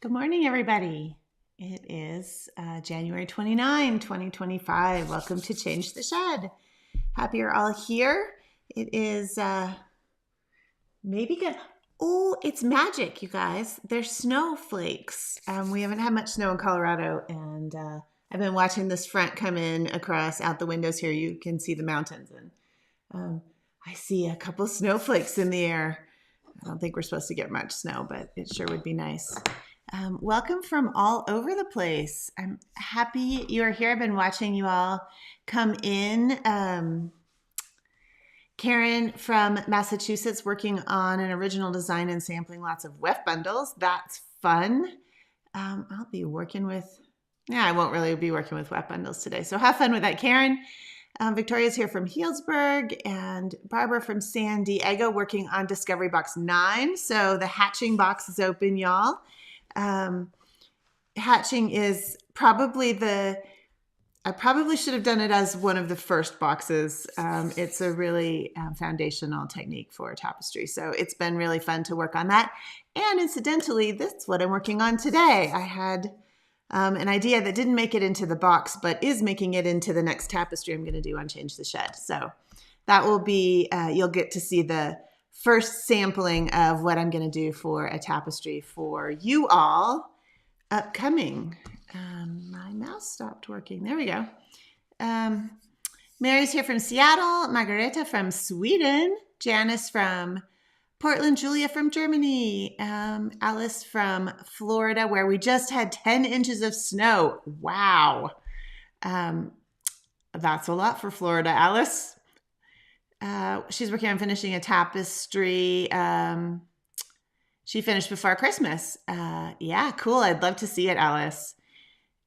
Good morning, everybody. It is January 29, 2025. Welcome to Change the Shed. Happy you're all here. It is maybe good. Oh, it's magic, you guys. There's snowflakes. We haven't had much snow in Colorado, and I've been watching this front come in across out the windows here. You can see the mountains, and I see a couple snowflakes in the air. I don't think we're supposed to get much snow, but it sure would be nice. Welcome from all over the place. I'm happy you're here. I've been watching you all come in. Karen from Massachusetts working on an original design and sampling lots of weft bundles. That's fun. I'll be working with, I won't really be working with weft bundles today. So have fun with that, Karen. Victoria's here from Healdsburg and Barbara from San Diego working on Discovery Box 9. So the hatching box is open, y'all. Hatching is probably I probably should have done it as one of the first boxes. It's a really foundational technique for Tapestry. So it's been really fun to work on that. And incidentally, that's what I'm working on today. I had an idea that didn't make it into the box, but is making it into the next Tapestry I'm going to do on Change the Shed. So that will be, you'll get to see the first sampling of what I'm going to do for a tapestry for you all upcoming. My mouse stopped working. There we go. Mary's here from Seattle. Margareta from Sweden. Janice from Portland. Julia from Germany. Alice from Florida, where we just had 10 inches of snow. Wow. That's a lot for Florida, Alice. She's working on finishing a tapestry. She finished before Christmas. Yeah, cool. I'd love to see it, Alice.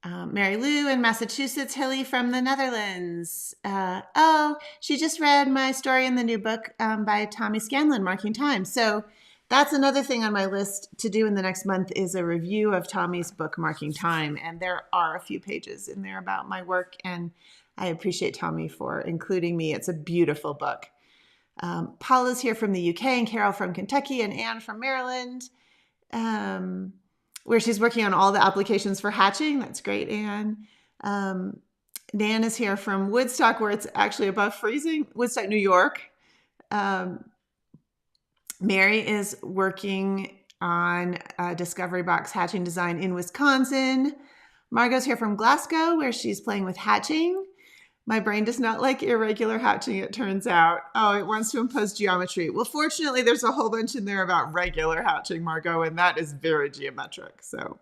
Mary Lou in Massachusetts. Hilly from the Netherlands. She just read my story in the new book by Tommy Scanlon, Marking Time. So that's another thing on my list to do in the next month is a review of Tommy's book, Marking Time. And there are a few pages in there about my work, and I appreciate Tommy for including me. It's a beautiful book. Paula's here from the UK, and Carol from Kentucky, and Anne from Maryland, where she's working on all the applications for hatching. That's great, Anne. Nan is here from Woodstock, where it's actually above freezing. Woodstock, New York. Mary is working on a Discovery Box hatching design in Wisconsin. Margot's here from Glasgow, where she's playing with hatching. My brain does not like irregular hatching, it turns out. Oh, it wants to impose geometry. Well, fortunately, there's a whole bunch in there about regular hatching, Margot, and that is very geometric. So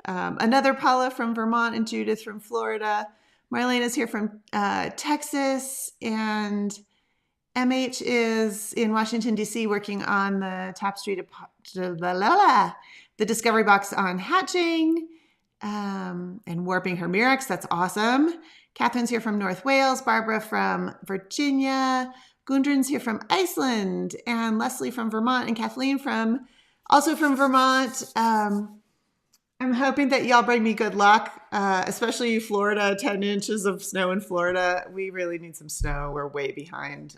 another Paula from Vermont and Judith from Florida. Marlene is here from Texas, and MH is in Washington, D.C. working on the Tapestry, the Discovery Box on hatching and warping her Murex. That's awesome. Catherine's here from North Wales, Barbara from Virginia, Gundren's here from Iceland, and Leslie from Vermont, and Kathleen also from Vermont. I'm hoping that y'all bring me good luck, especially Florida, 10 inches of snow in Florida. We really need some snow. We're way behind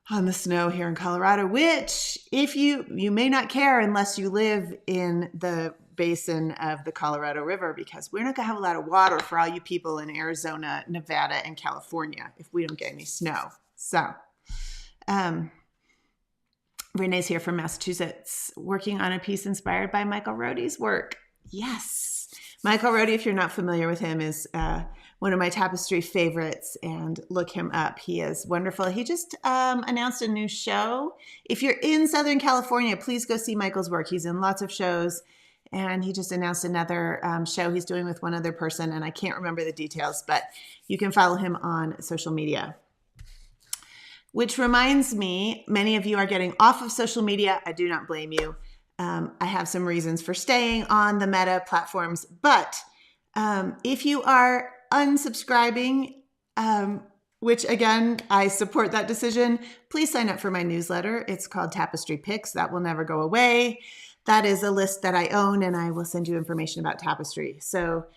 on the snow here in Colorado, which if you may not care unless you live in the basin of the Colorado River, because we're not going to have a lot of water for all you people in Arizona, Nevada, and California if we don't get any snow. So Renee's here from Massachusetts working on a piece inspired by Michael Rohde's work. Yes. Michael Rohde, if you're not familiar with him, is one of my tapestry favorites, and look him up. He is wonderful. He just announced a new show. If you're in Southern California, please go see Michael's work. He's in lots of shows. And he just announced another show he's doing with one other person, and I can't remember the details, but you can follow him on social media. Which reminds me, many of you are getting off of social media. I do not blame you. I have some reasons for staying on the Meta platforms, but if you are unsubscribing, which again, I support that decision, please sign up for my newsletter. It's called Tapestry Picks. That will never go away. That is a list that I own, and I will send you information about Tapestry. So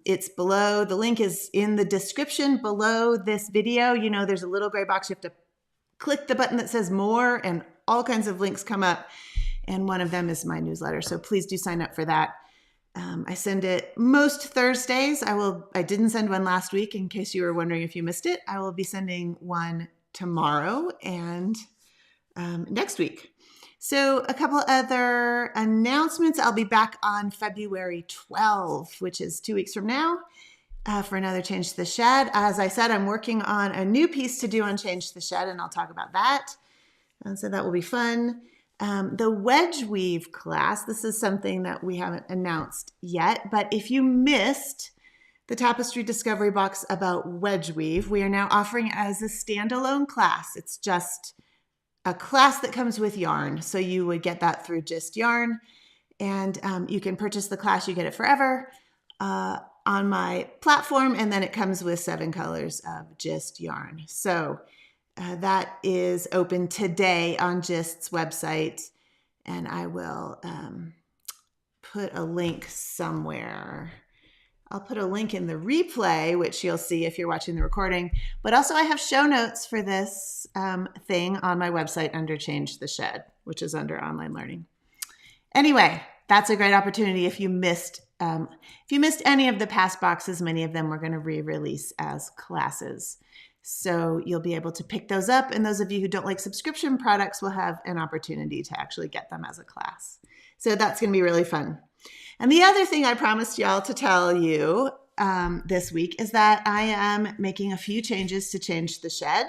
it's below, the link is in the description below this video. You know, there's a little gray box. You have to click the button that says more, and all kinds of links come up. and one of them is my newsletter. So please do sign up for that. I send it most Thursdays. I didn't send one last week in case you were wondering if you missed it. I will be sending one tomorrow and next week. So a couple other announcements. I'll be back on February 12th, which is 2 weeks from now, for another Change the Shed. As I said, I'm working on a new piece to do on Change the Shed, and I'll talk about that. So that will be fun. The wedge weave class, this is something that we haven't announced yet, but if you missed the Tapestry Discovery Box about wedge weave, we are now offering it as a standalone class. It's just a class that comes with yarn. So you would get that through Just Yarn, and you can purchase the class. You get it forever on my platform, and then it comes with 7 colors of Just Yarn. So that is open today on Gist's website, and I will put a link somewhere. I'll put a link in the replay, which you'll see if you're watching the recording. But also I have show notes for this thing on my website under Change the Shed, which is under online learning. Anyway, that's a great opportunity. If you missed any of the past boxes, many of them we're going to re-release as classes. So you'll be able to pick those up. And those of you who don't like subscription products will have an opportunity to actually get them as a class. So that's going to be really fun. And the other thing I promised y'all to tell you this week is that I am making a few changes to Change the Shed.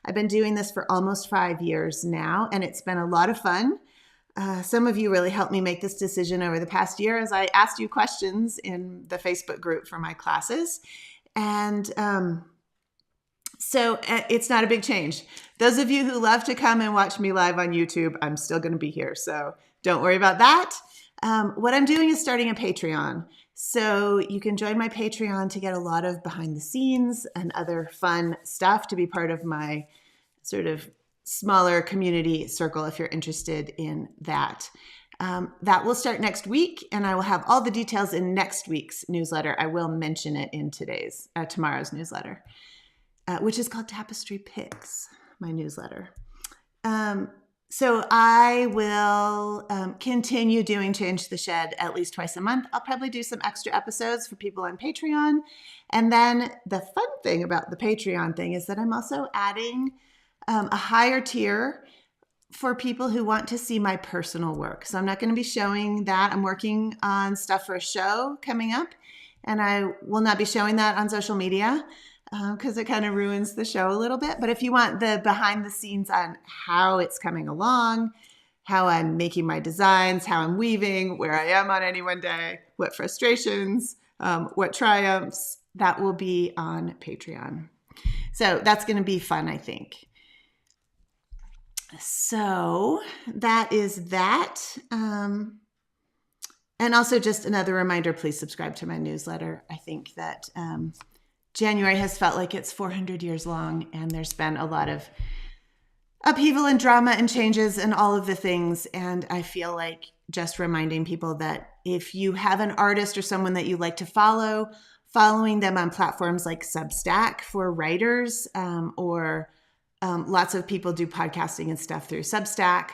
I've been doing this for almost 5 years now, and it's been a lot of fun. Some of you really helped me make this decision over the past year as I asked you questions in the Facebook group for my classes. And so it's not a big change. Those of you who love to come and watch me live on YouTube, I'm still going to be here. So don't worry about that. What I'm doing is starting a Patreon. So you can join my Patreon to get a lot of behind the scenes and other fun stuff, to be part of my sort of smaller community circle if you're interested in that. That will start next week, and I will have all the details in next week's newsletter. I will mention it in tomorrow's newsletter, which is called Tapestry Picks, my newsletter. So I will continue doing Change the Shed at least twice a month. I'll probably do some extra episodes for people on Patreon. And then the fun thing about the Patreon thing is that I'm also adding a higher tier for people who want to see my personal work. So I'm not going to be showing that. I'm working on stuff for a show coming up, and I will not be showing that on social media because it kind of ruins the show a little bit. But if you want the behind the scenes on how it's coming along, how I'm making my designs, how I'm weaving, where I am on any one day, what frustrations, what triumphs, that will be on Patreon. So that's going to be fun, I think. So that is that. And also just another reminder, please subscribe to my newsletter. I think that January has felt like it's 400 years long, and there's been a lot of upheaval and drama and changes and all of the things. And I feel like just reminding people that if you have an artist or someone that you like to follow, following them on platforms like Substack for writers, or lots of people do podcasting and stuff through Substack,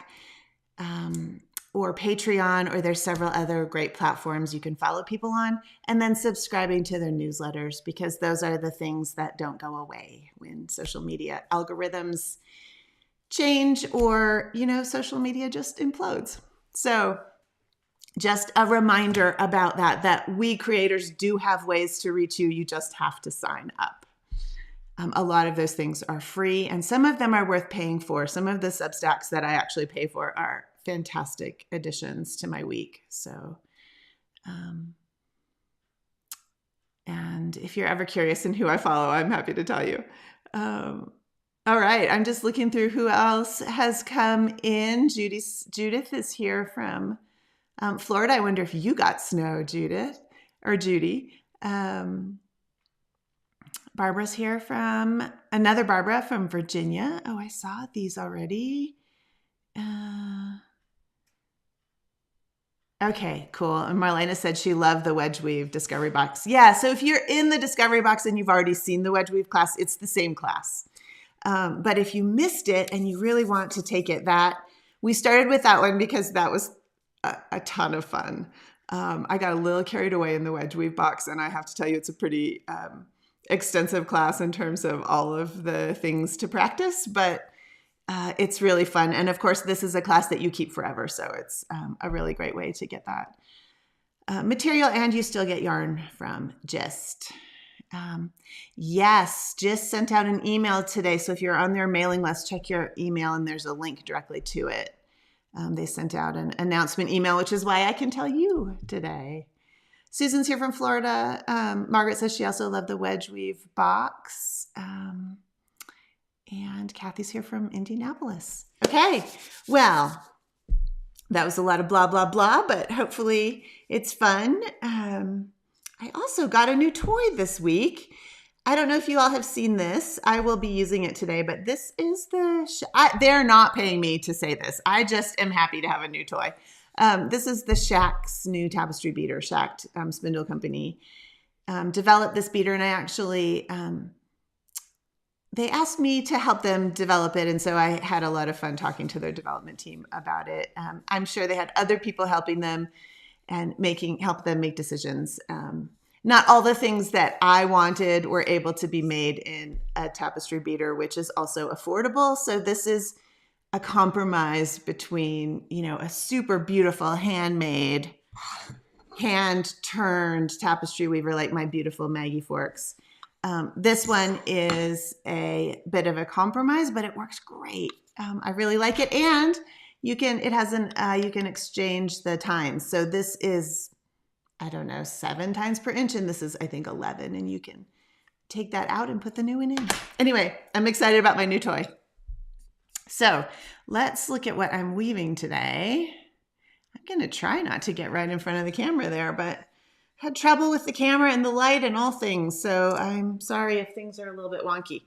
or Patreon, or there's several other great platforms you can follow people on, and then subscribing to their newsletters, because those are the things that don't go away when social media algorithms change or, social media just implodes. So just a reminder about that we creators do have ways to reach you. You just have to sign up. A lot of those things are free, and some of them are worth paying for. Some of the Substacks that I actually pay for are fantastic additions to my week. So, and if you're ever curious in who I follow, I'm happy to tell you. All right, I'm just looking through who else has come in. Judith is here from Florida. I wonder if you got snow, Judith or Judy. Barbara's here from another Barbara from Virginia. Oh, I saw these already. Okay, cool. And Marlena said she loved the Wedge Weave Discovery Box. Yeah, so if you're in the Discovery Box and you've already seen the Wedge Weave class, it's the same class. But if you missed it and you really want to take it, that We started with that one because that was a ton of fun. I got a little carried away in the wedge weave box, and I have to tell you, it's a pretty extensive class in terms of all of the things to practice, but it's really fun. And of course, this is a class that you keep forever, so it's a really great way to get that material, and you still get yarn from Gist. Yes, Gist sent out an email today, so if you're on their mailing list, check your email, and there's a link directly to it. They sent out an announcement email, which is why I can tell you today. Susan's here from Florida. Margaret says she also loved the wedge weave box. And Kathy's here from Indianapolis. Okay, well, that was a lot of blah, blah, blah, but hopefully it's fun. I also got a new toy this week. I don't know if you all have seen this. I will be using it today, but this is they're not paying me to say this. I just am happy to have a new toy. This is the Shack's new tapestry beater. Shack Spindle Company developed this beater, and I actually, they asked me to help them develop it, and so I had a lot of fun talking to their development team about it. I'm sure they had other people helping them and help them make decisions. Not all the things that I wanted were able to be made in a tapestry beater, which is also affordable. So this is a compromise between, a super beautiful handmade, hand-turned tapestry weaver like my beautiful Maggie Forks. This one is a bit of a compromise, but it works great. I really like it, and you can exchange the times. So this is, 7 times per inch, and this is, I think, 11, and you can take that out and put the new one in. Anyway, I'm excited about my new toy. So let's look at what I'm weaving today. I'm going to try not to get right in front of the camera there, but had trouble with the camera and the light and all things, so I'm sorry if things are a little bit wonky.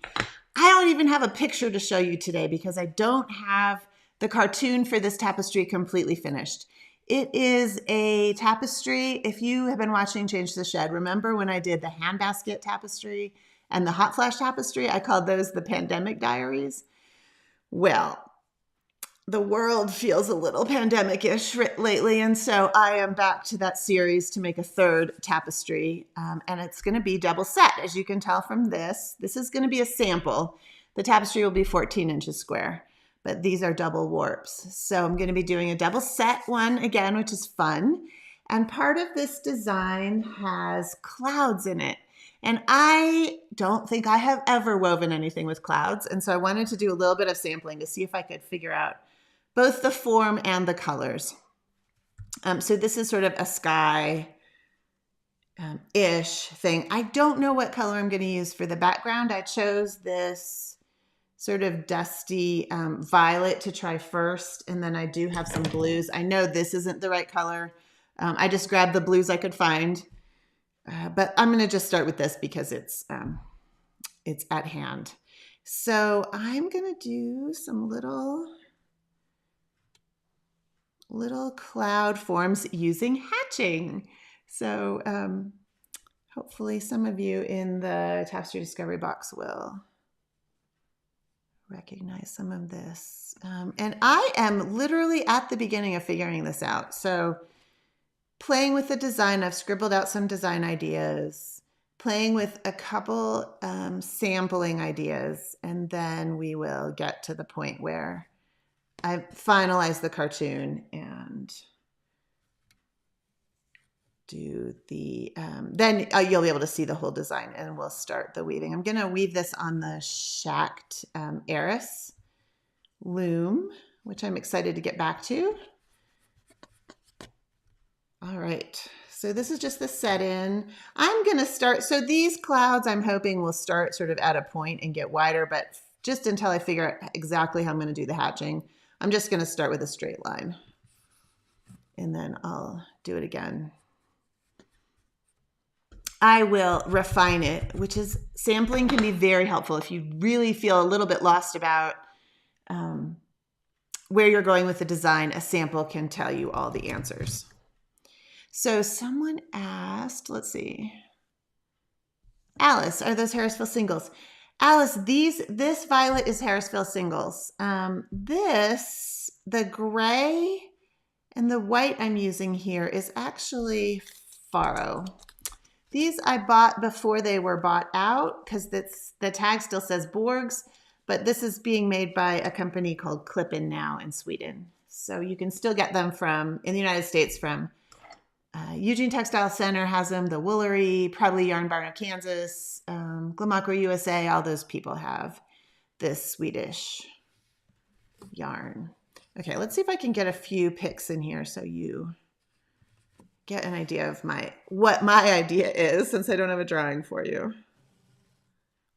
I don't even have a picture to show you today because I don't have the cartoon for this tapestry completely finished. It is a tapestry. If you have been watching Change the Shed, remember when I did the handbasket tapestry and the hot flash tapestry? I called those the pandemic diaries. Well, the world feels a little pandemic-ish lately, and so I am back to that series to make a third tapestry, and it's going to be double set, as you can tell from this. This is going to be a sample. The tapestry will be 14 inches square, but these are double warps. So I'm going to be doing a double set one again, which is fun, and part of this design has clouds in it, and I don't think I have ever woven anything with clouds, and so I wanted to do a little bit of sampling to see if I could figure out both the form and the colors. So this is sort of a sky-ish thing. I don't know what color I'm going to use for the background. I chose this sort of dusty violet to try first, and then I do have some blues. I know this isn't the right color. I just grabbed the blues I could find, but I'm going to just start with this because it's at hand. So I'm going to do some little cloud forms using hatching. So hopefully some of you in the Tapestry Discovery box will recognize some of this. And I am literally at the beginning of figuring this out. So playing with the design, I've scribbled out some design ideas, playing with a couple sampling ideas, and then we will get to the point where I finalized the cartoon and do the, then you'll be able to see the whole design, and we'll start the weaving. I'm going to weave this on the Shacked Eris loom, which I'm excited to get back to. All right, so this is just the set in. I'm going to start, so these clouds I'm hoping will start sort of at a point and get wider, but just until I figure out exactly how I'm going to do the hatching, I'm just going to start with a straight line, and then I'll do it again. I will refine it, which is, sampling can be very helpful if you really feel a little bit lost about where you're going with the design. A sample can tell you all the answers. So someone asked, let's see, Alice, are those Harrisville singles? Alice, this violet is Harrisville singles. The gray and the white I'm using here is actually Faro. These I bought before they were bought out because the tag still says Borgs, but this is being made by a company called Klippen now in Sweden. So you can still get them in the United States from Eugene Textile Center has them, the Woolery, probably Yarn Barn of Kansas, Glamacra USA, all those people have this Swedish yarn. Okay, let's see if I can get a few picks in here so you get an idea of what my idea is, since I don't have a drawing for you.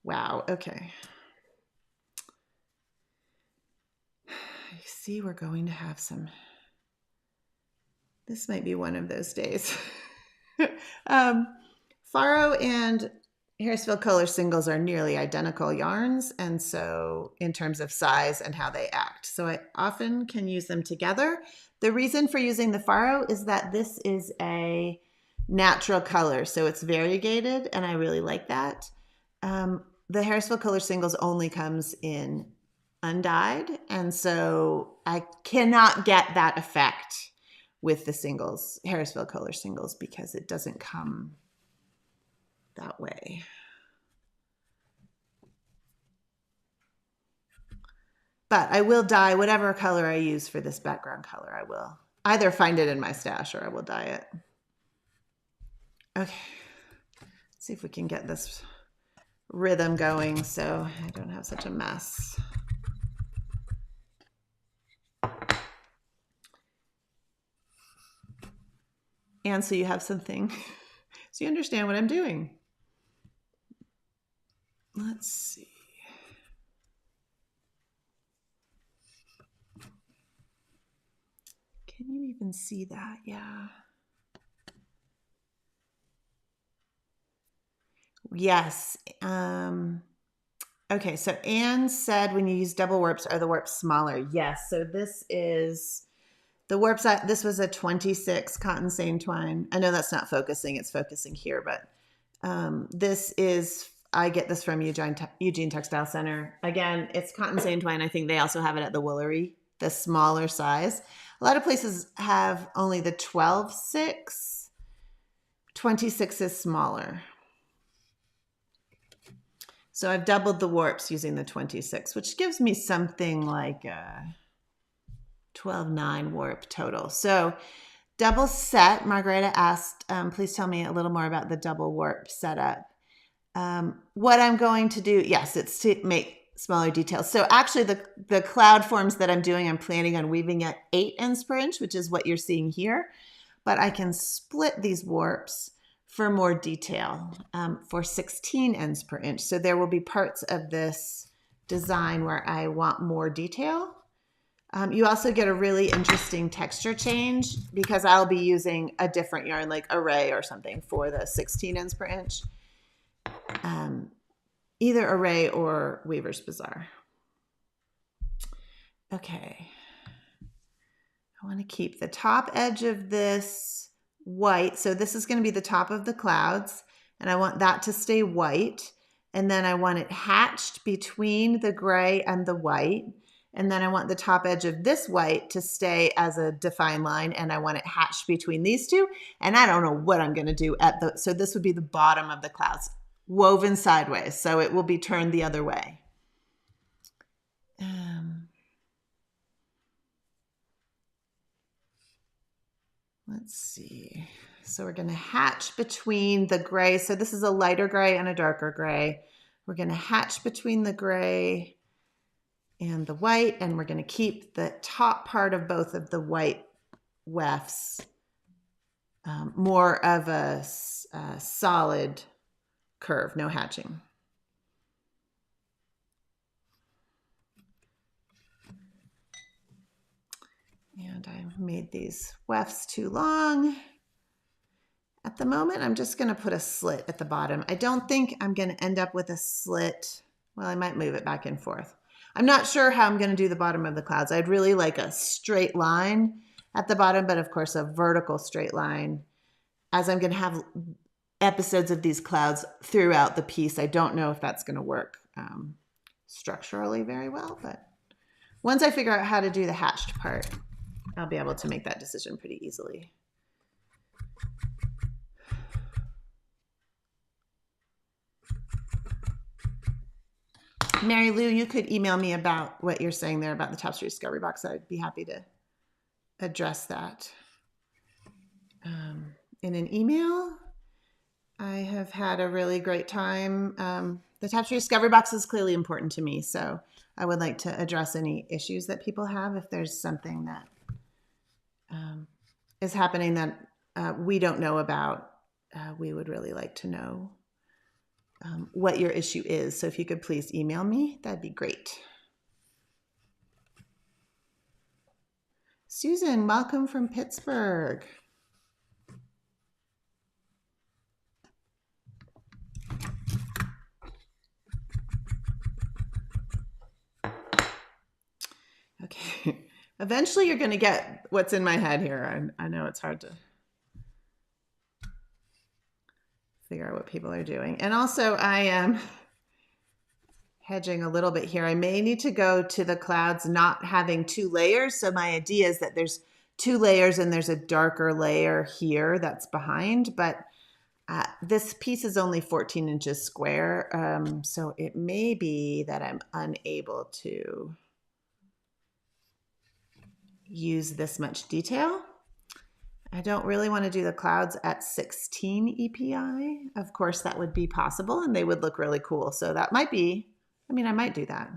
Wow, okay. I see we're going to have some, this might be one of those days. Faro and Harrisville Color singles are nearly identical yarns, and so in terms of size and how they act. So I often can use them together. The reason for using the Faro is that this is a natural color, so it's variegated, and I really like that. The Harrisville Color singles only comes in undyed, and so I cannot get that effect with the singles, Harrisville Color singles, because it doesn't come that way. But I will dye whatever color I use for this background color. I will either find it in my stash or I will dye it. Okay, let's see if we can get this rhythm going so I don't have such a mess. And so you have something, so you understand what I'm doing. Let's see. Can you even see that? Yeah. Yes. Okay, so Anne said when you use double warps, are the warps smaller? Yes, so this is the warps. This was a 26 cotton seine twine. I know that's not focusing, it's focusing here, but this is, I get this from Eugene Textile Center. Again, it's cotton seine twine. I think they also have it at the Woolery, the smaller size. A lot of places have only the 12/6. 26 is smaller. So I've doubled the warps using the 26, which gives me something like a 12/9 warp total. So double set, Margareta asked, please tell me a little more about the double warp setup. What I'm going to do, yes, it's to make smaller details. So actually the cloud forms that I'm doing, I'm planning on weaving at 8 ends per inch, which is what you're seeing here. But I can split these warps for more detail for 16 ends per inch. So there will be parts of this design where I want more detail. You also get a really interesting texture change because I'll be using a different yarn like Array or something for the 16 ends per inch. Either Array or Weaver's Bazaar. Okay. I want to keep the top edge of this white. So this is going to be the top of the clouds, and I want that to stay white. And then I want it hatched between the gray and the white. And then I want the top edge of this white to stay as a defined line, and I want it hatched between these two. And I don't know what I'm going to do so this would be the bottom of the clouds, woven sideways. So it will be turned the other way. Let's see. So we're going to hatch between the gray. So this is a lighter gray and a darker gray. We're going to hatch between the gray and the white, and we're going to keep the top part of both of the white wefts more of a solid curve, no hatching. And I've made these wefts too long. At the moment, I'm just going to put a slit at the bottom. I don't think I'm going to end up with a slit. Well, I might move it back and forth. I'm not sure how I'm going to do the bottom of the clouds. I'd really like a straight line at the bottom, but of course a vertical straight line. As I'm going to have episodes of these clouds throughout the piece, I don't know if that's going to work structurally very well, but once I figure out how to do the hatched part, I'll be able to make that decision pretty easily. Mary Lou, you could email me about what you're saying there about the Tapestry Discovery Box. I'd be happy to address that in an email. I have had a really great time. The Tapestry Discovery Box is clearly important to me, so I would like to address any issues that people have. If there's something that is happening that we don't know about, we would really like to know what your issue is. So if you could please email me, that'd be great. Susan, welcome from Pittsburgh. Okay, eventually you're going to get what's in my head here. I know it's hard to figure out what people are doing. And also I am hedging a little bit here. I may need to go to the clouds not having 2 layers. So my idea is that there's 2 layers and there's a darker layer here that's behind, but this piece is only 14 inches square. So it may be that I'm unable to use this much detail. I don't really want to do the clouds at 16 EPI. Of course, that would be possible and they would look really cool. So that might be, I might do that.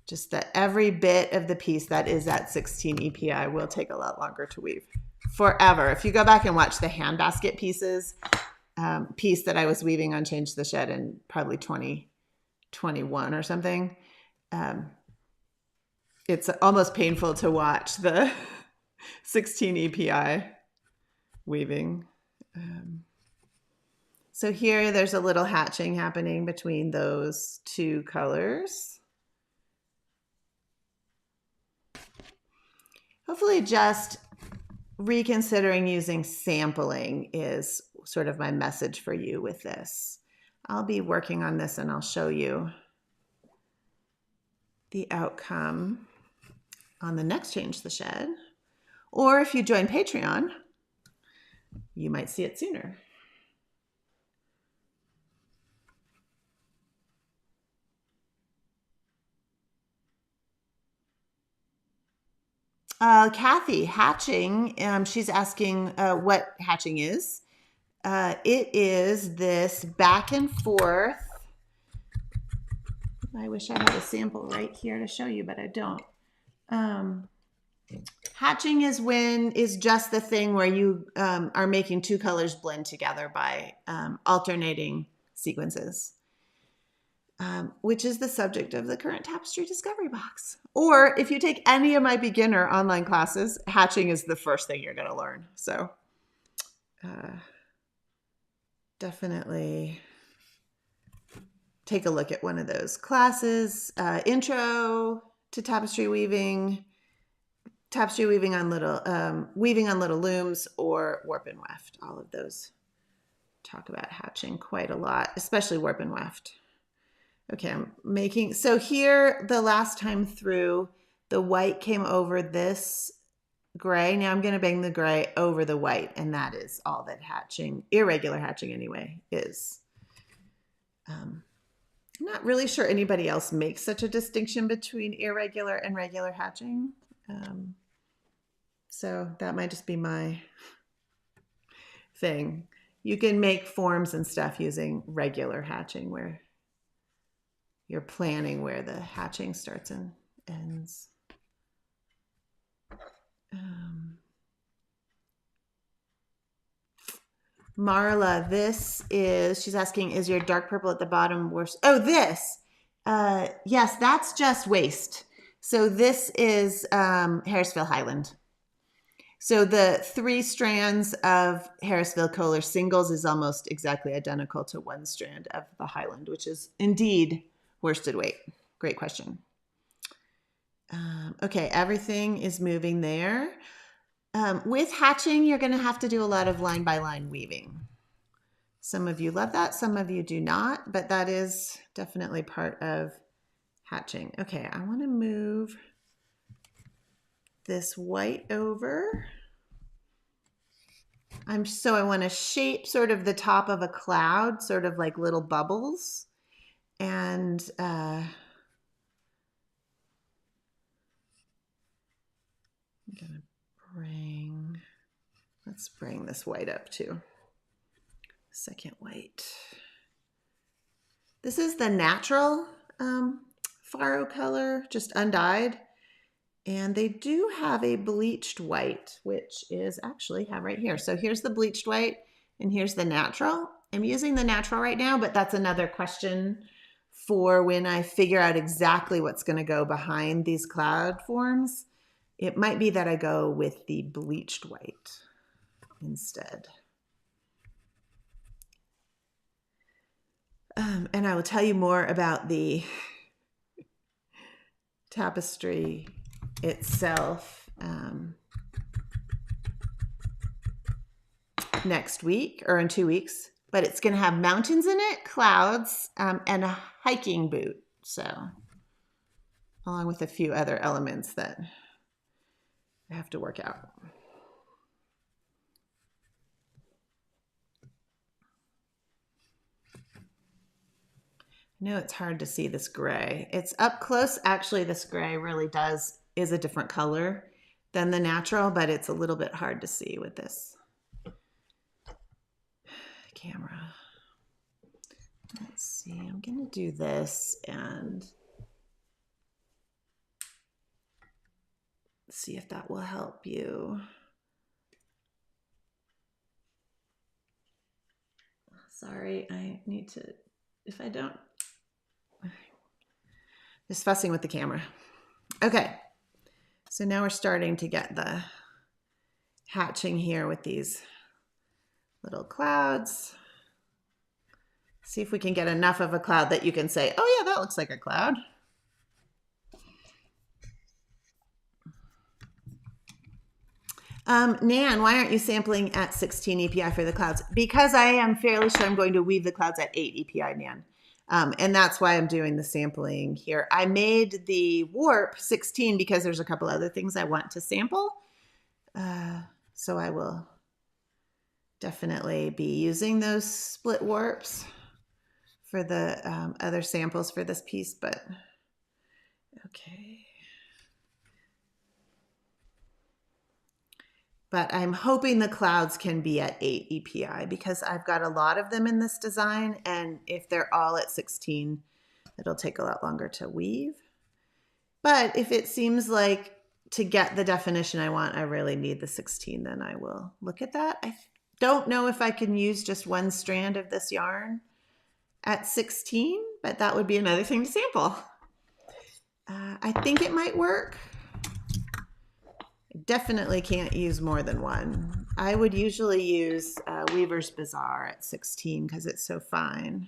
Just that every bit of the piece that is at 16 EPI will take a lot longer to weave. Forever. If you go back and watch the hand basket piece that I was weaving on Change the Shed in probably 2021 or something, it's almost painful to watch the 16 EPI weaving. So here there's a little hatching happening between those 2 colors. Hopefully just reconsidering using sampling is sort of my message for you with this. I'll be working on this and I'll show you the outcome on the next Change the Shed. Or if you join Patreon, you might see it sooner. Kathy, hatching, she's asking what hatching is. It is this back and forth. I wish I had a sample right here to show you, but I don't. Hatching is just the thing where you are making 2 colors blend together by alternating sequences, which is the subject of the current Tapestry Discovery Box. Or if you take any of my beginner online classes, hatching is the first thing you're going to learn. So definitely take a look at one of those classes. Intro to tapestry weaving on little looms, or warp and weft. All of those talk about hatching quite a lot, especially warp and weft. Okay, so here the last time through, the white came over this gray. Now I'm going to bang the gray over the white, and that is all that hatching, irregular hatching anyway, is. I'm not really sure anybody else makes such a distinction between irregular and regular hatching. So that might just be my thing. You can make forms and stuff using regular hatching where you're planning where the hatching starts and ends. Marla, she's asking, is your dark purple at the bottom worse? Oh, this. Yes, that's just waist. So this is Harrisville Highland. So the 3 strands of Harrisville Kohler singles is almost exactly identical to 1 strand of the Highland, which is indeed worsted weight. Great question. Okay, everything is moving there. With hatching, you're going to have to do a lot of line by line weaving. Some of you love that, some of you do not, but that is definitely part of hatching. Okay, I want to move this white over. I want to shape sort of the top of a cloud, sort of like little bubbles. And I'm gonna let's bring this white up too. Second white. This is the natural faro color, just undyed. And they do have a bleached white, which is actually have right here. So here's the bleached white and here's the natural. I'm using the natural right now, but that's another question for when I figure out exactly what's going to go behind these cloud forms. It might be that I go with the bleached white instead. And I will tell you more about the tapestry itself next week or in 2 weeks, but it's going to have mountains in it, clouds, and a hiking boot. So along with a few other elements that I have to work out. I know it's hard to see this gray. It's up close. Actually, this gray really is a different color than the natural, but it's a little bit hard to see with this camera. Let's see, I'm gonna do this and see if that will help you. Sorry, I need to, if I don't, just fussing with the camera. Okay, so now we're starting to get the hatching here with these little clouds. See if we can get enough of a cloud that you can say, oh yeah, that looks like a cloud. Nan, why aren't you sampling at 16 EPI for the clouds? Because I am fairly sure I'm going to weave the clouds at 8 EPI, Nan. And that's why I'm doing the sampling here. I made the warp 16 because there's a couple other things I want to sample. So I will definitely be using those split warps for the other samples for this piece, but okay. But I'm hoping the clouds can be at 8 EPI because I've got a lot of them in this design, and if they're all at 16, it'll take a lot longer to weave. But if it seems like to get the definition I want, I really need the 16, then I will look at that. I don't know if I can use just one strand of this yarn at 16, but that would be another thing to sample. I think it might work. Definitely can't use more than one. I would usually use Weaver's Bazaar at 16 because it's so fine.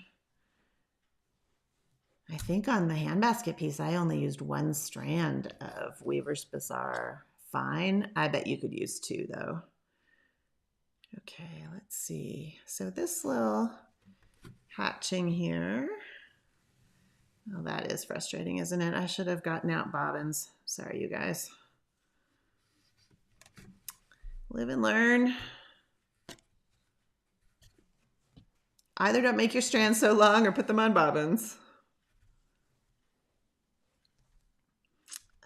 I think on the handbasket piece, I only used one strand of Weaver's Bazaar fine. I bet you could use 2 though. Okay, let's see. So this little hatching here. Oh, that is frustrating, isn't it? I should have gotten out bobbins. Sorry, you guys. Live and learn. Either don't make your strands so long or put them on bobbins.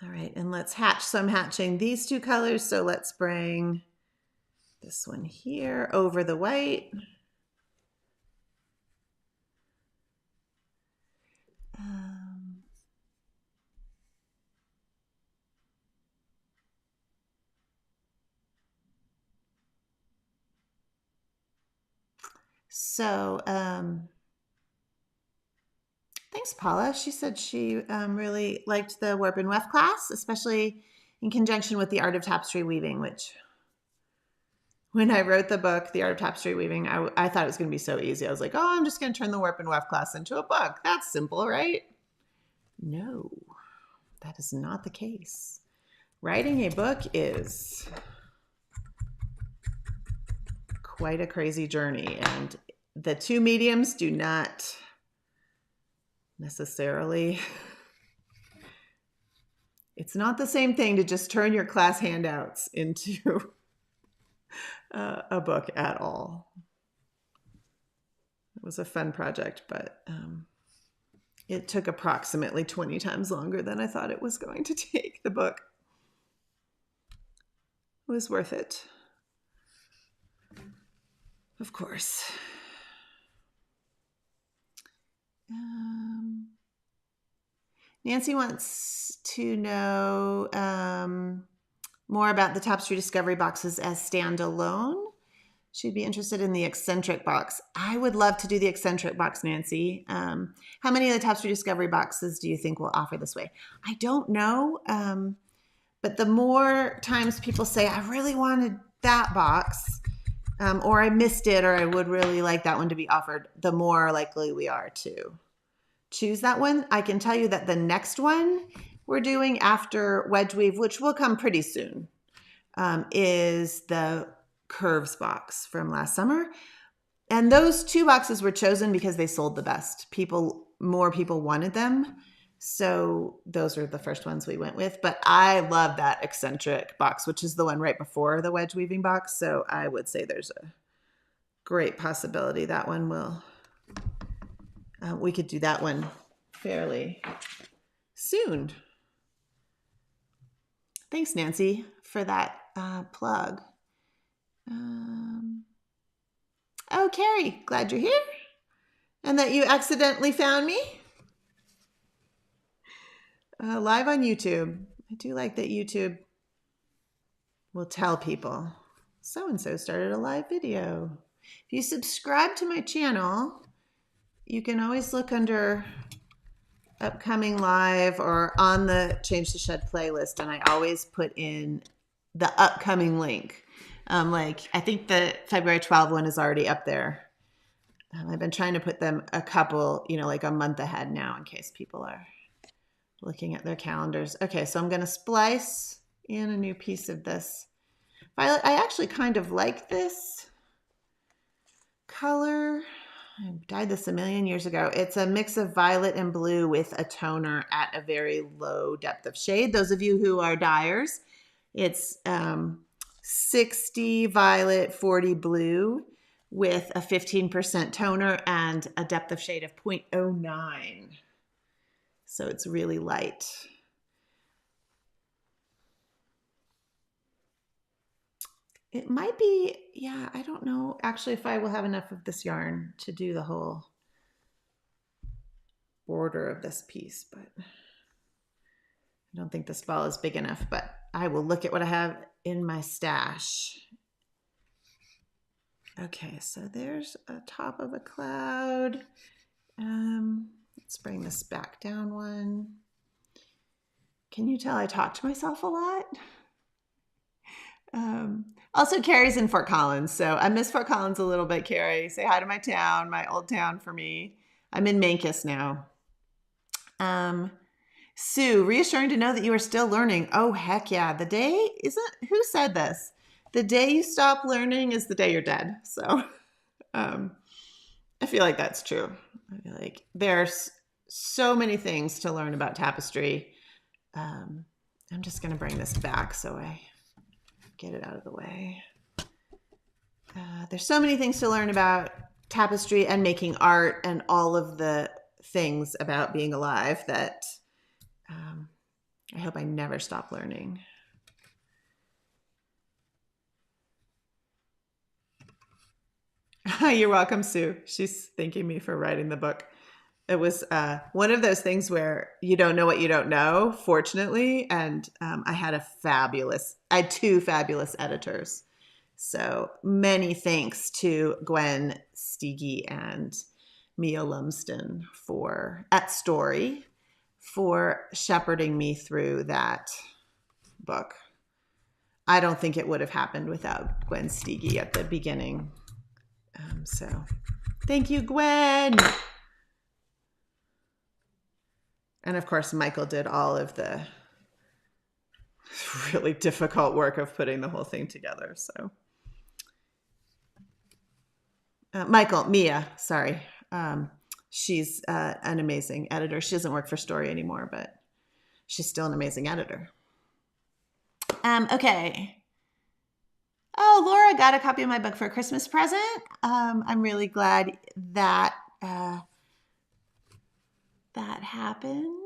All right, and let's hatch. So I'm hatching these 2 colors. So let's bring this one here over the white. Thanks, Paula. She said she really liked the Warp and Weft class, especially in conjunction with the Art of Tapestry Weaving, which when I wrote the book, The Art of Tapestry Weaving, I thought it was going to be so easy. I was like, oh, I'm just going to turn the Warp and Weft class into a book. That's simple, right? No, that is not the case. Writing a book is quite a crazy journey, and the two mediums do not necessarily, it's not the same thing to just turn your class handouts into a book at all. It was a fun project, but it took approximately 20 times longer than I thought it was going to take. The book was worth it, of course. Nancy wants to know more about the Tapestry Discovery boxes as standalone. She'd be interested in the eccentric box. I would love to do the eccentric box, Nancy. How many of the Tapestry Discovery boxes do you think will offer this way? I don't know, but the more times people say, I really wanted that box, or I missed it, or I would really like that one to be offered, the more likely we are to choose that one. I can tell you that the next one we're doing after Wedge Weave, which will come pretty soon, is the Curves box from last summer. And those two boxes were chosen because they sold the best. More people wanted them. So those are the first ones we went with. But I love that eccentric box, which is the one right before the wedge weaving box. So I would say there's a great possibility that one will, we could do that one fairly soon. Thanks, Nancy, for that plug. Oh, Carrie, glad you're here and that you accidentally found me live on YouTube. I do like that YouTube will tell people so-and-so started a live video. If you subscribe to my channel, you can always look under upcoming live or on the Change the Shed playlist, and I always put in the upcoming link. Like I think the February 12 one is already up there. I've been trying to put them a couple, like a month ahead now in case people are looking at their calendars. Okay, so I'm going to splice in a new piece of this violet. I actually kind of like this color. I dyed this a million years ago. It's a mix of violet and blue with a toner at a very low depth of shade. Those of you who are dyers, it's 60 violet, 40 blue with a 15% toner and a depth of shade of 0.09. So it's really light. It might be, I don't know actually if I will have enough of this yarn to do the whole border of this piece, but I don't think this ball is big enough, but I will look at what I have in my stash. Okay, so there's a top of a cloud. Let's bring this back down one. Can you tell I talk to myself a lot? Also, Carrie's in Fort Collins, so I miss Fort Collins a little bit, Carrie. Say hi to my town, my old town for me. I'm in Mancus now. Sue, reassuring to know that you are still learning. Oh, heck yeah. Who said this? The day you stop learning is the day you're dead. So I feel like that's true. I feel like there's so many things to learn about tapestry. I'm just going to bring this back so I get it out of the way. There's so many things to learn about tapestry and making art and all of the things about being alive that I hope I never stop learning. You're welcome, Sue. She's thanking me for writing the book. It was one of those things where you don't know what you don't know, fortunately. And I had two fabulous editors. So many thanks to Gwen Steege and Mia Lumsden at Story for shepherding me through that book. I don't think it would have happened without Gwen Steege at the beginning. So thank you, Gwen. And of course, Michael did all of the really difficult work of putting the whole thing together. So Mia, sorry. She's an amazing editor. She doesn't work for Story anymore, but she's still an amazing editor. Okay. Oh, Laura got a copy of my book for a Christmas present. I'm really glad that that happened.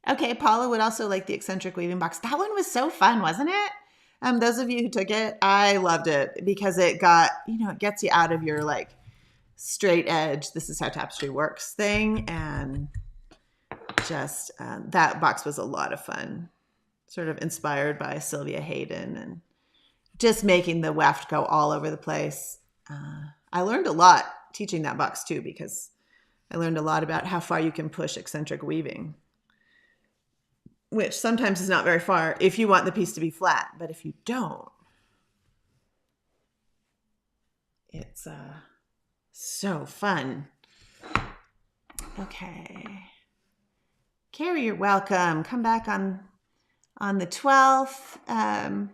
Okay, Paula would also like the eccentric weaving box. That one was so fun, wasn't it? Those of you who took it, I loved it because it got, it gets you out of your like straight edge, this is how tapestry works thing. And just that box was a lot of fun, sort of inspired by Sylvia Hayden and just making the weft go all over the place. I learned a lot teaching that box too, because I learned a lot about how far you can push eccentric weaving, which sometimes is not very far if you want the piece to be flat, but if you don't, it's so fun. Okay. Carrie, you're welcome. Come back on the 12th.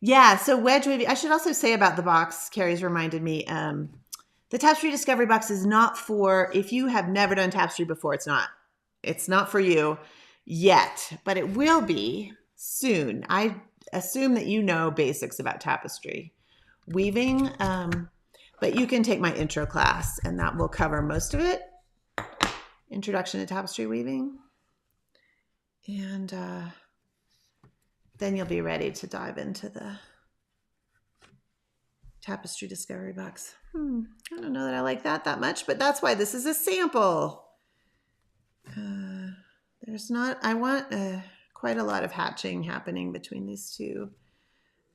Yeah, so wedge weaving. I should also say about the box, Carrie's reminded me, the Tapestry Discovery Box is not for, if you have never done tapestry before, it's not for you yet, but it will be soon. I assume that you know basics about tapestry weaving, but you can take my intro class and that will cover most of it. Introduction to Tapestry Weaving. And then you'll be ready to dive into the Tapestry Discovery Box. I don't know that I like that much, but that's why this is a sample. I want quite a lot of hatching happening between these two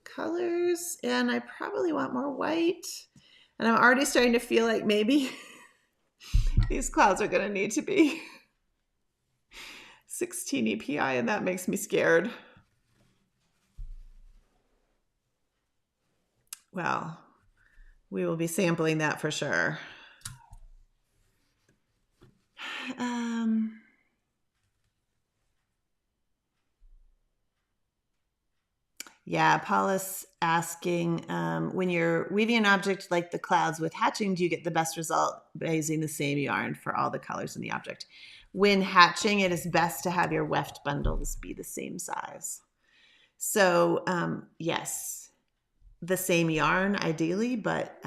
colors, and I probably want more white. And I'm already starting to feel like maybe these clouds are going to need to be 16 EPI, and that makes me scared. Well, we will be sampling that for sure. Yeah, Paula's asking, when you're weaving an object like the clouds with hatching, do you get the best result by using the same yarn for all the colors in the object? When hatching, it is best to have your weft bundles be the same size. So yes, the same yarn ideally, but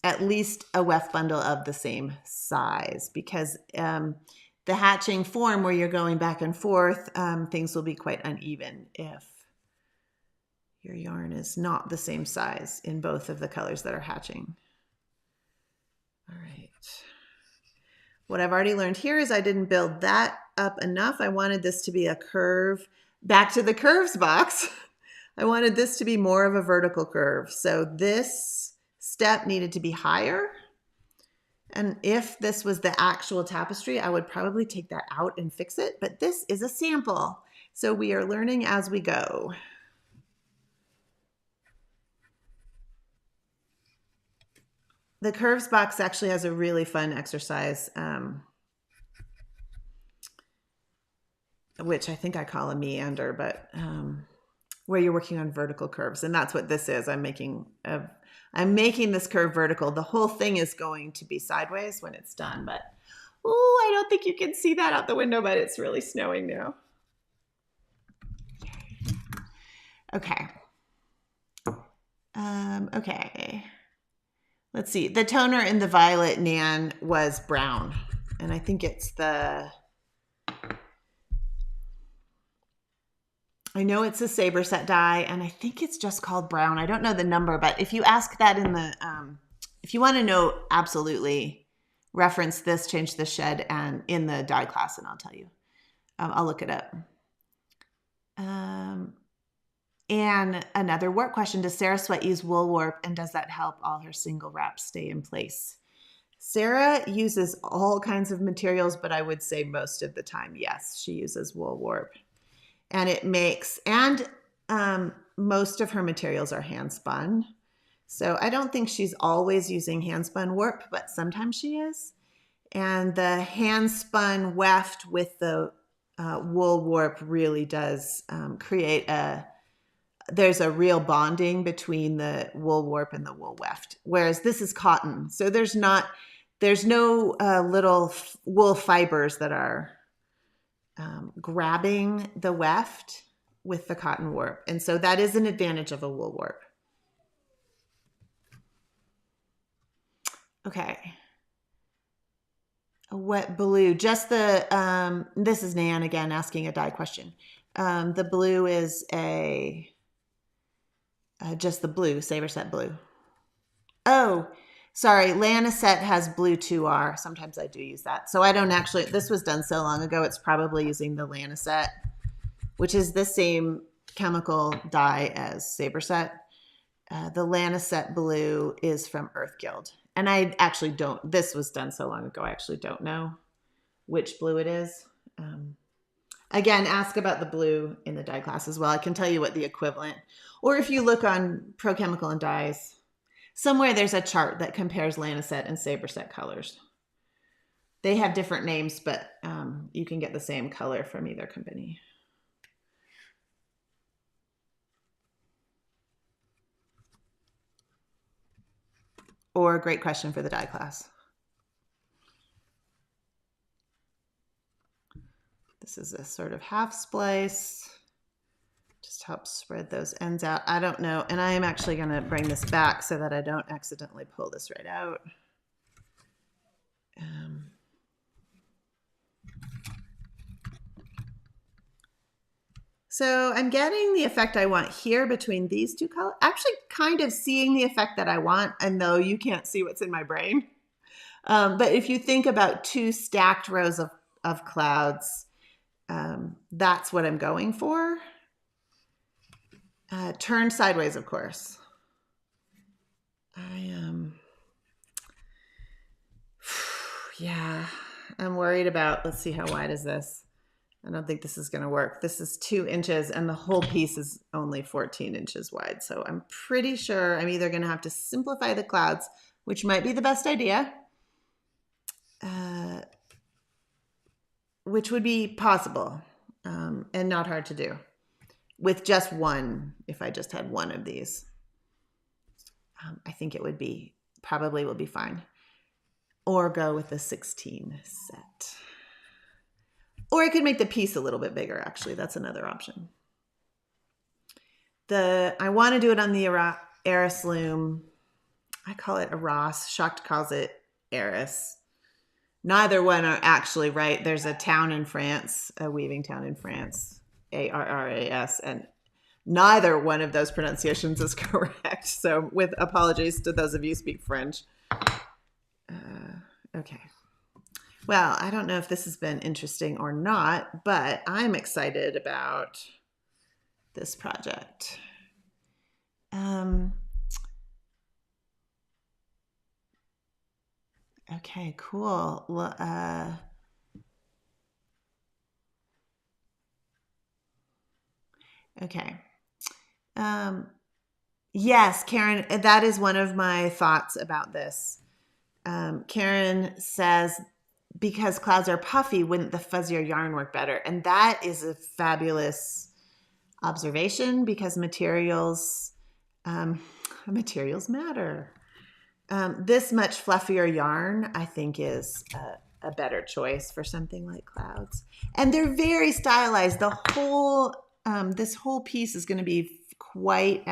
at least a weft bundle of the same size, because the hatching form where you're going back and forth, things will be quite uneven if your yarn is not the same size in both of the colors that are hatching. All right. What I've already learned here is I didn't build that up enough. I wanted this to be a curve. Back to the curves box. I wanted this to be more of a vertical curve. So this step needed to be higher. And if this was the actual tapestry, I would probably take that out and fix it. But this is a sample. So we are learning as we go. The curves box actually has a really fun exercise, which I think I call a meander, but where you're working on vertical curves. And that's what this is. I'm making this curve vertical. The whole thing is going to be sideways when it's done, but I don't think you can see that out the window, but it's really snowing now. Okay. Okay. Let's see. The toner in the violet Nan was brown. And I think it's I know it's a saber set dye, and I think it's just called brown. I don't know the number, but if you ask that in the, if you want to know absolutely, reference this, change the shed, and in the dye class, and I'll tell you. I'll look it up. And another work question, does Sarah Sweat use wool warp, and does that help all her single wraps stay in place? Sarah uses all kinds of materials, but I would say most of the time, yes, she uses wool warp. And it makes, and most of her materials are hand spun. So I don't think she's always using hand spun warp, but sometimes she is. And the hand spun weft with the wool warp really does create a there's a real bonding between the wool warp and the wool weft, whereas this is cotton. So there's no little wool fibers that are grabbing the weft with the cotton warp. And so that is an advantage of a wool warp. Okay. A wet blue, just the, this is Nan again asking a dye question. The blue is just the blue, Saber Set blue. Oh, sorry, Lanisette has blue 2R. Sometimes I do use that. So I don't actually, this was done so long ago, it's probably using the Lanisette, which is the same chemical dye as Saber Set. The Lanisette blue is from Earth Guild. And I actually don't, this was done so long ago, I actually don't know which blue it is. Again, ask about the blue in the dye class as well. I can tell you what the equivalent, or if you look on Pro Chemical and Dyes, somewhere there's a chart that compares Lanisette and Saber Set colors. They have different names, but you can get the same color from either company. Or a great question for the dye class. This is a sort of half splice. Just helps spread those ends out. I don't know. And I am actually going to bring this back so that I don't accidentally pull this right out. So I'm getting the effect I want here between these two colors. Actually kind of seeing the effect that I want, and though you can't see what's in my brain. But if you think about two stacked rows of clouds, that's what I'm going for. Turn sideways, of course. Yeah, I'm worried about, let's see, how wide is this? I don't think this is going to work. This is 2 inches and the whole piece is only 14 inches wide. So I'm pretty sure I'm either going to have to simplify the clouds, which might be the best idea, which would be possible and not hard to do with just one. If I just had one of these, I think it would be, probably will be fine. Or go with the 16 set. Or I could make the piece a little bit bigger, actually. That's another option. I want to do it on the Eris loom. I call it Arras. Schacht calls it Eris. Neither one are actually right. There's a town in France, a weaving town in France, Arras, and neither one of those pronunciations is correct. So with apologies to those of you who speak French. Okay. Well, I don't know if this has been interesting or not, but I'm excited about this project. Okay, cool. Okay. Yes, Karen, that is one of my thoughts about this. Karen says, because clouds are puffy, wouldn't the fuzzier yarn work better? And that is a fabulous observation because materials matter. This much fluffier yarn, I think, is a better choice for something like clouds. And they're very stylized. The whole, this whole piece is going to be quite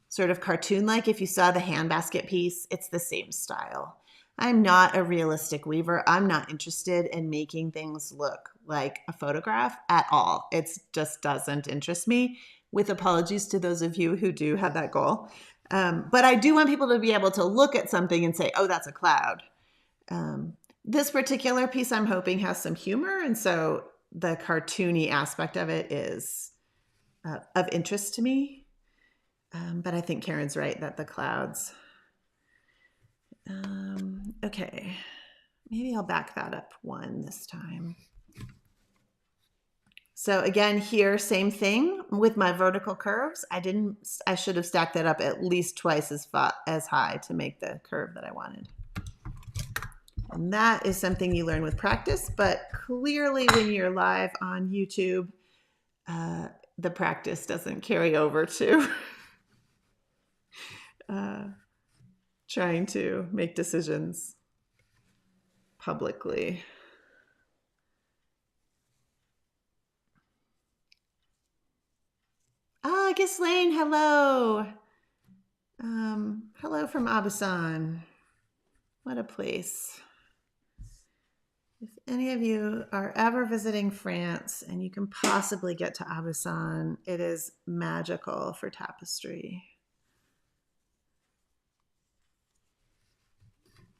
sort of cartoon-like. If you saw the handbasket piece, it's the same style. I'm not a realistic weaver. I'm not interested in making things look like a photograph at all. It just doesn't interest me, with apologies to those of you who do have that goal. But I do want people to be able to look at something and say, oh, that's a cloud. This particular piece I'm hoping has some humor. And so the cartoony aspect of it is of interest to me. But I think Karen's right that the clouds. Okay, maybe I'll back that up one this time. So again, here, same thing with my vertical curves. I should have stacked that up at least twice as high to make the curve that I wanted. And that is something you learn with practice, but clearly when you're live on YouTube, the practice doesn't carry over to trying to make decisions publicly. Ah, Ghislaine, hello. Hello from Abusan. What a place. If any of you are ever visiting France and you can possibly get to Abusan, it is magical for Tapestry.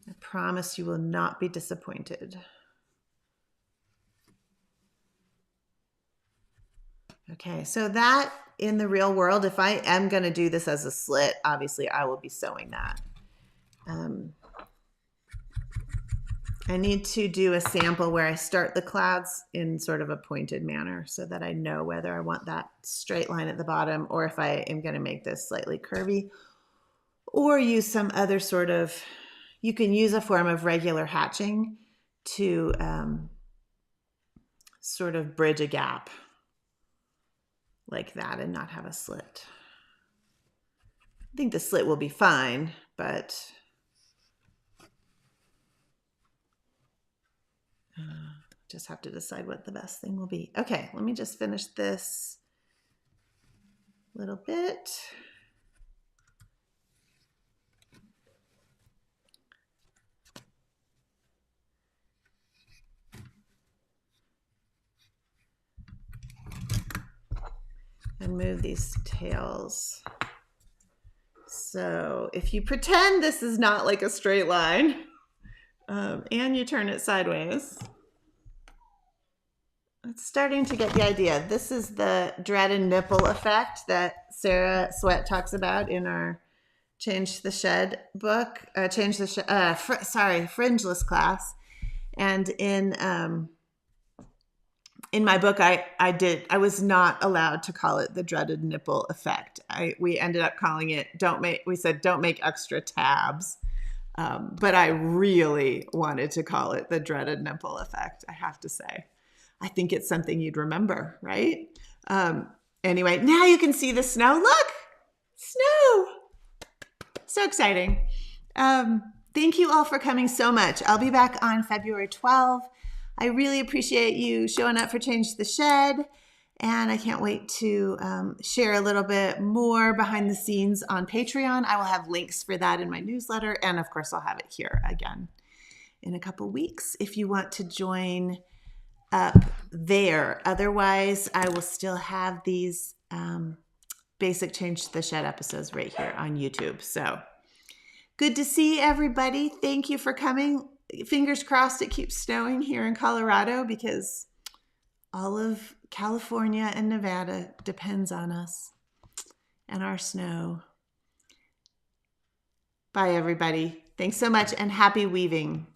I promise you will not be disappointed. Okay, so that in the real world, if I am going to do this as a slit, obviously I will be sewing that. I need to do a sample where I start the clouds in sort of a pointed manner so that I know whether I want that straight line at the bottom or if I am going to make this slightly curvy or use some other sort of, you can use a form of regular hatching to sort of bridge a gap like that and not have a slit. I think the slit will be fine, but just have to decide what the best thing will be. Okay, let me just finish this little bit. And move these tails. So if you pretend this is not like a straight line, and you turn it sideways, it's starting to get the idea. This is the dreaded nipple effect that Sarah Sweat talks about in our Change the Shed book, Fringeless class. And in my book, I was not allowed to call it the dreaded nipple effect. We ended up calling it, don't make extra tabs. But I really wanted to call it the dreaded nipple effect, I have to say. I think it's something you'd remember, right? Anyway, now you can see the snow. Look, snow. So exciting. Thank you all for coming so much. I'll be back on February 12th. I really appreciate you showing up for Change the Shed. And I can't wait to share a little bit more behind the scenes on Patreon. I will have links for that in my newsletter. And of course, I'll have it here again in a couple weeks if you want to join up there. Otherwise, I will still have these basic Change the Shed episodes right here on YouTube. So good to see everybody. Thank you for coming. Fingers crossed it keeps snowing here in Colorado because all of California and Nevada depends on us and our snow. Bye, everybody. Thanks so much and happy weaving.